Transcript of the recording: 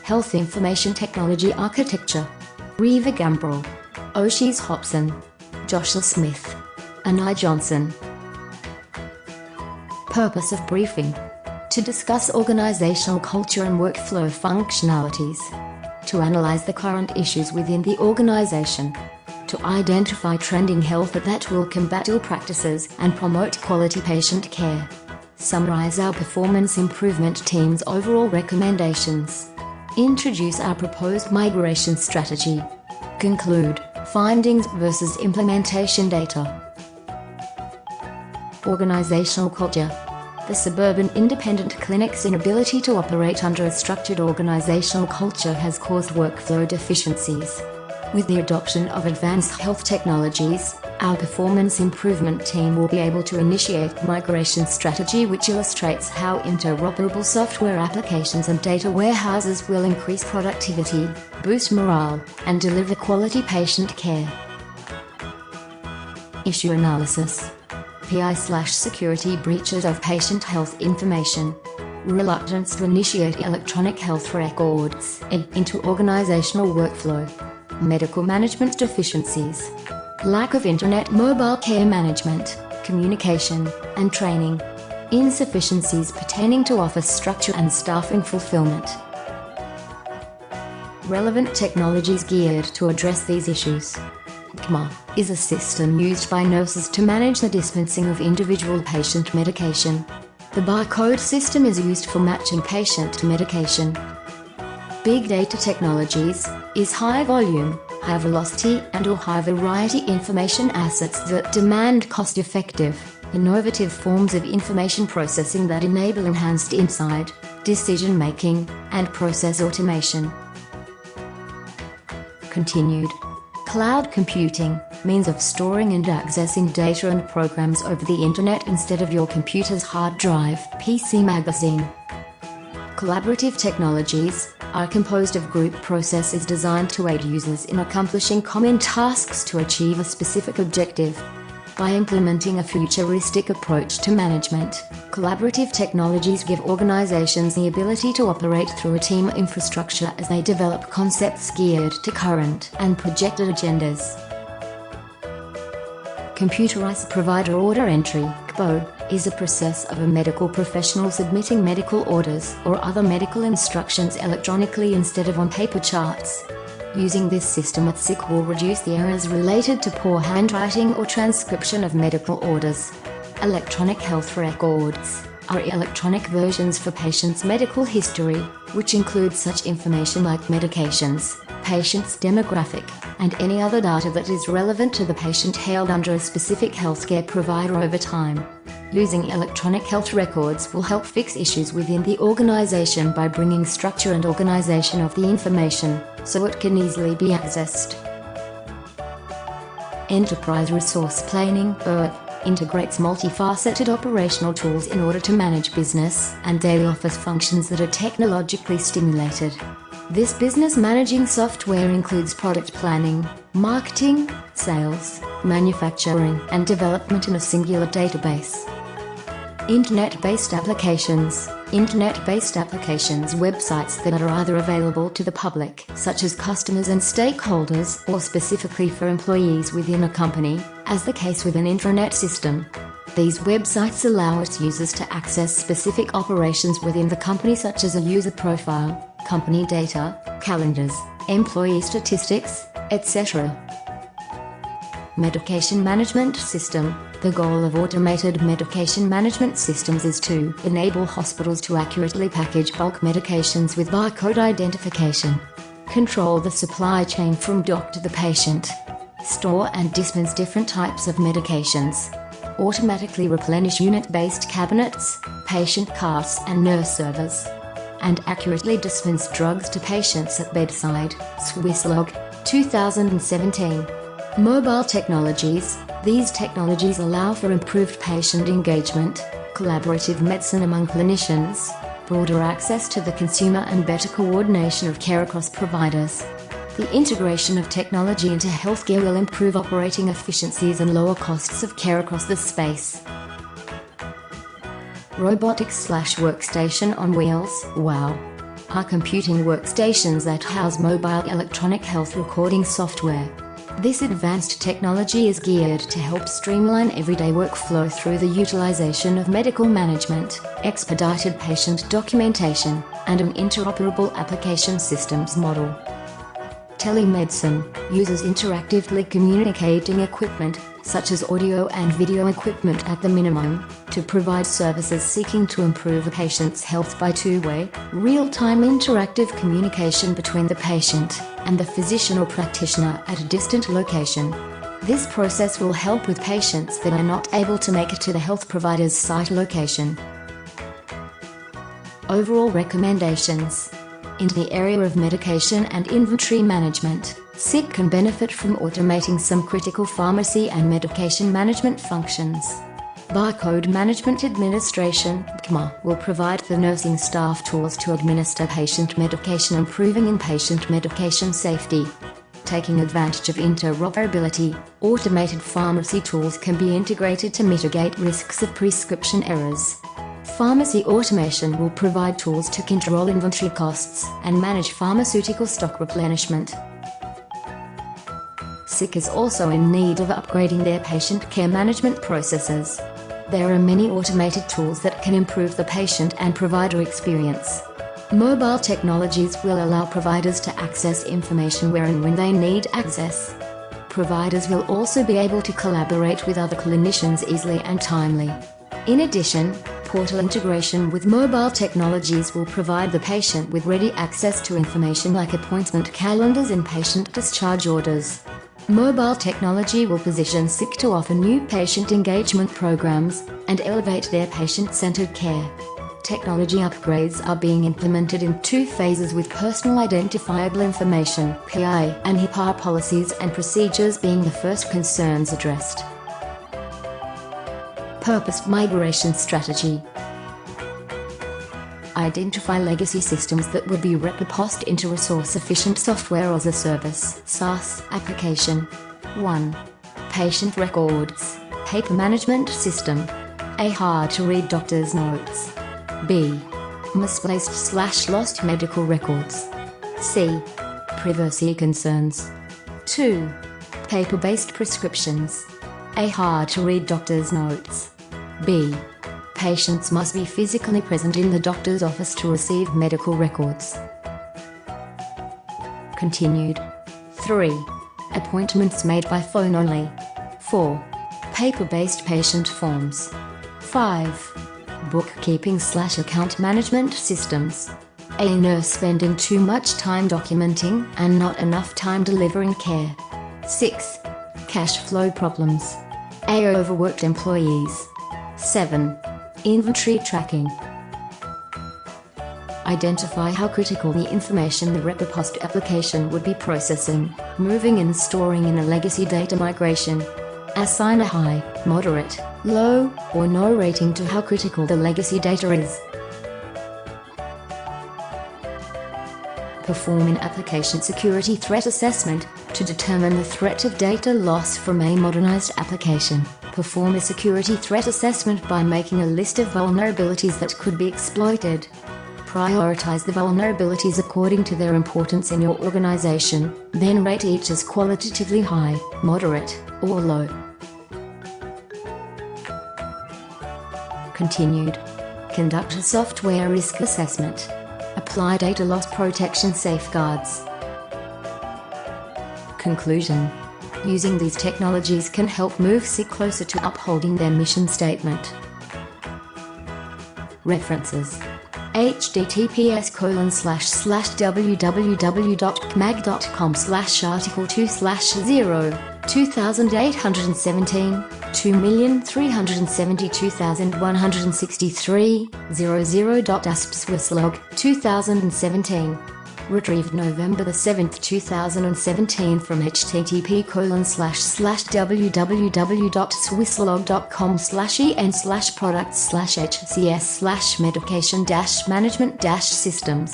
Health Information Technology Architecture. Reva Gambrell, Oshis Hobson, Joshua Smith, Anai Johnson. Purpose of briefing: to discuss organizational culture and workflow functionalities, to analyze the current issues within the organization, to identify trending health that will combat ill practices and promote quality patient care, summarize our performance improvement team's overall recommendations, introduce our proposed migration strategy, conclude findings versus implementation data. Organizational culture: the Suburban Independent Clinic's inability to operate under a structured organizational culture has caused workflow deficiencies. With the adoption of advanced health technologies, our performance improvement team will be able to initiate a migration strategy which illustrates how interoperable software applications and data warehouses will increase productivity, boost morale, and deliver quality patient care. Issue analysis: PI/security breaches of patient health information, reluctance to initiate electronic health records into organizational workflow, medical management deficiencies, lack of internet mobile care management, communication, and training, insufficiencies pertaining to office structure and staffing fulfillment. Relevant technologies geared to address these issues. CMA is a system used by nurses to manage the dispensing of individual patient medication. The barcode system is used for matching patient to medication. Big data technologies is high volume, high velocity and/or high variety information assets that demand cost-effective, innovative forms of information processing that enable enhanced insight, decision-making, and process automation. Continued. Cloud computing, means of storing and accessing data and programs over the internet instead of your computer's hard drive, PC magazine. Collaborative technologies are composed of group processes designed to aid users in accomplishing common tasks to achieve a specific objective. By implementing a futuristic approach to management, collaborative technologies give organizations the ability to operate through a team infrastructure as they develop concepts geared to current and projected agendas. Computerized provider order entry (CPO) is a process of a medical professional submitting medical orders or other medical instructions electronically instead of on paper charts. Using this system at SICK will reduce the errors related to poor handwriting or transcription of medical orders. Electronic health records are electronic versions for patients' medical history, which includes such information like medications, patient's demographic, and any other data that is relevant to the patient held under a specific healthcare provider over time. Using electronic health records will help fix issues within the organization by bringing structure and organization of the information, so it can easily be accessed. Enterprise resource planning integrates multifaceted operational tools in order to manage business and daily office functions that are technologically stimulated. This business managing software includes product planning, marketing, sales, manufacturing, and development in a singular database. Internet-based applications. Internet-based applications websites that are either available to the public, such as customers and stakeholders, or specifically for employees within a company, as the case with an intranet system. These websites allow its users to access specific operations within the company such as a user profile, company data, calendars, employee statistics, etc. Medication management system. The goal of automated medication management systems is to enable hospitals to accurately package bulk medications with barcode identification, control the supply chain from doc to the patient, store and dispense different types of medications, automatically replenish unit-based cabinets, patient carts and nurse servers, and accurately dispense drugs to patients at bedside. Swisslog, 2017. Mobile technologies. These technologies allow for improved patient engagement, collaborative medicine among clinicians, broader access to the consumer and better coordination of care across providers. The integration of technology into healthcare will improve operating efficiencies and lower costs of care across the space. Robotics/workstation on wheels. Wow! are computing workstations that house mobile electronic health recording software. This advanced technology is geared to help streamline everyday workflow through the utilization of medical management, expedited patient documentation, and an interoperable application systems model. Telemedicine uses interactively communicating equipment, such as audio and video equipment at the minimum, to provide services seeking to improve a patient's health by two-way, real-time interactive communication between the patient and the physician or practitioner at a distant location. This process will help with patients that are not able to make it to the health provider's site location. Overall recommendations. In the area of medication and inventory management, SICK can benefit from automating some critical pharmacy and medication management functions. Barcode Management Administration (BMA) will provide the nursing staff tools to administer patient medication, improving inpatient medication safety. Taking advantage of interoperability, automated pharmacy tools can be integrated to mitigate risks of prescription errors. Pharmacy automation will provide tools to control inventory costs and manage pharmaceutical stock replenishment. SICK is also in need of upgrading their patient care management processes. There are many automated tools that can improve the patient and provider experience. Mobile technologies will allow providers to access information where and when they need access. Providers will also be able to collaborate with other clinicians easily and timely. In addition, portal integration with mobile technologies will provide the patient with ready access to information like appointment calendars and patient discharge orders. Mobile technology will position SICK to offer new patient engagement programs and elevate their patient-centered care. Technology upgrades are being implemented in 2 phases, with personal identifiable information (PI) and HIPAA policies and procedures being the first concerns addressed. Purposed migration strategy. Identify legacy systems that would be repurposed into resource-efficient software as a service (SaaS) application. 1. Patient records, paper management system. A. Hard-to-read doctor's notes. B. Misplaced/lost medical records. C. Privacy concerns. 2. Paper-based prescriptions. A. Hard-to-read doctor's notes. B. Patients must be physically present in the doctor's office to receive medical records. Continued. 3. Appointments made by phone only. 4. Paper-based patient forms. 5. Bookkeeping/account management systems. A. Nurse spending too much time documenting and not enough time delivering care. 6. Cash flow problems. A. Overworked employees. 7. Inventory tracking. Identify how critical the information the repurposed application would be processing, moving and storing in a legacy data migration. Assign a high, moderate, low, or no rating to how critical the legacy data is. Perform an application security threat assessment to determine the threat of data loss from a modernized application. Perform a security threat assessment by making a list of vulnerabilities that could be exploited. Prioritize the vulnerabilities according to their importance in your organization, then rate each as qualitatively high, moderate, or low. Continued. Conduct a software risk assessment. Apply data loss protection safeguards. Conclusion. Using these technologies can help move SICK closer to upholding their mission statement. References. https://www.cmag.com/article2/0 2817 2,372,163 00.asp/swisslog 2017. Retrieved November 7, 2017 from http://www.swisslog.com/en/products/hcs/medication-management-systems